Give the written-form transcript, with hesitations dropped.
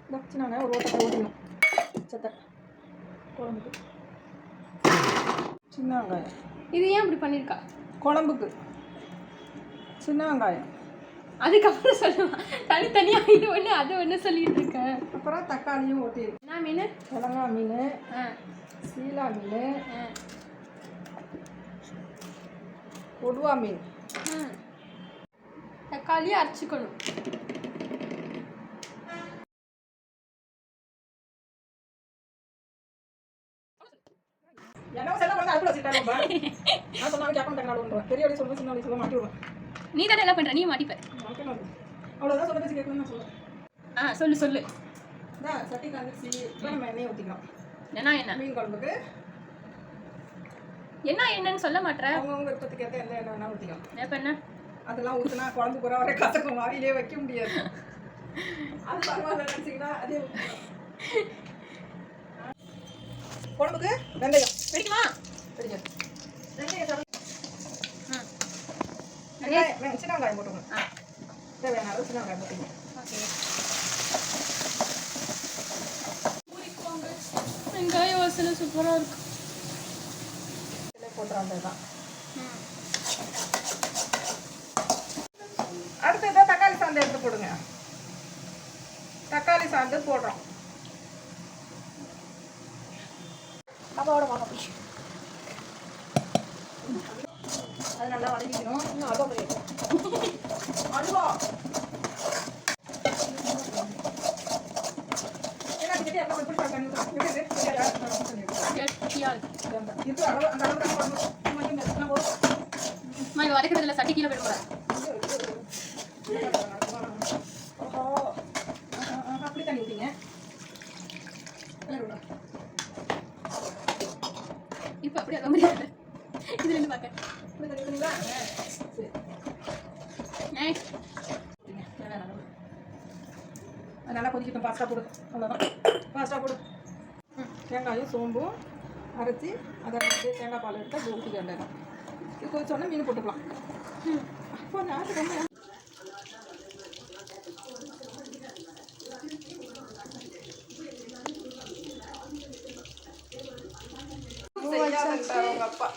சின்ன வெங்காயம் ஒரு ஓட்டத்தை ஓட்டணும். சத்தை குழம்புக்கு சின்ன வெங்காயம். இது ஏன் இப்படி பண்ணியிருக்கா? குழம்புக்கு சின்ன வெங்காயம். அதுக்கப்புறம் சொல்லுவான் தனித்தனியாக இது ஒன்று அது ஒன்று சொல்லிட்டு இருக்கேன். அப்புறம் தக்காளியும் ஓட்டி. என்ன மீன்? கிழங்கா மீன், சீலா மீன், கொடுவா மீன். தக்காளியை அரைச்சிக்கணும். நீ தானே எல்லாம் பண்ற, நீ மாட்டிப்ப. அவ்வளோதான் சொல்ல பேசி கேட்கணும்னு நான் சொல்லுவேன். சொல்லு சொல்லு. சட்டி காஞ்சிச்சு. இப்போ நம்ம எண்ணெயை ஊற்றிக்கலாம். என்ன மீன் குழம்புக்கு என்னன்னு சொல்ல மாட்டேன். அவங்கவுங்க விருப்பத்துக்கு ஏற்ற எந்த எண்ணெய் வேணா ஊற்றிக்கலாம். எப்போ என்ன அதெல்லாம் ஊற்றினா குழம்பு பூரா வரை கசக்கும், வாயிலே வைக்க முடியாது. அது பரவாயில்ல நினச்சிங்கன்னா அதே குழம்புக்கு வெந்தயம் பிடிக்குமா? பிடிக்கும். வெங்காயம் சின்ன வெங்காயம் போட்டுக்கணும். தேவையான அளவு சின்ன வெங்காயம் போட்டுக்கணும். வெங்காய வாசனை சூப்பராக இருக்கும். போட்டுறாங்க தான். அடுத்ததான் தக்காளி சாந்து எடுத்து போடுங்க. தக்காளி சாந்து போடுறோம். அப்பாவோட வாங்க. அது நல்லா வதக்கிக்கணும். இன்னும் அல்வா அல்வா வதக்கிறதுல சட்டி கீழே போயிடக்கூடாது. அப்படி தண்ணி ஊற்றிங்க. இப்போ அப்படியே அதை முடியாது. இது ரெண்டு பார்க்க இப்படி தண்ணி ஊற்றிங்களா? சரி அது நல்லா கொதிக்கட்டும். பாஸ்டா போடு. அவ்வளோதான். பாஸ்டா போடு. தேங்காயும் சோம்பும் அரைச்சி அதை வந்து தேங்காய் பால் எடுத்து அது ஊற்றி வேண்டாம். இது கொதிச்சோடனே மீன் போட்டுக்கலாம். அப்போ நாட்டு ரொம்ப அப்பா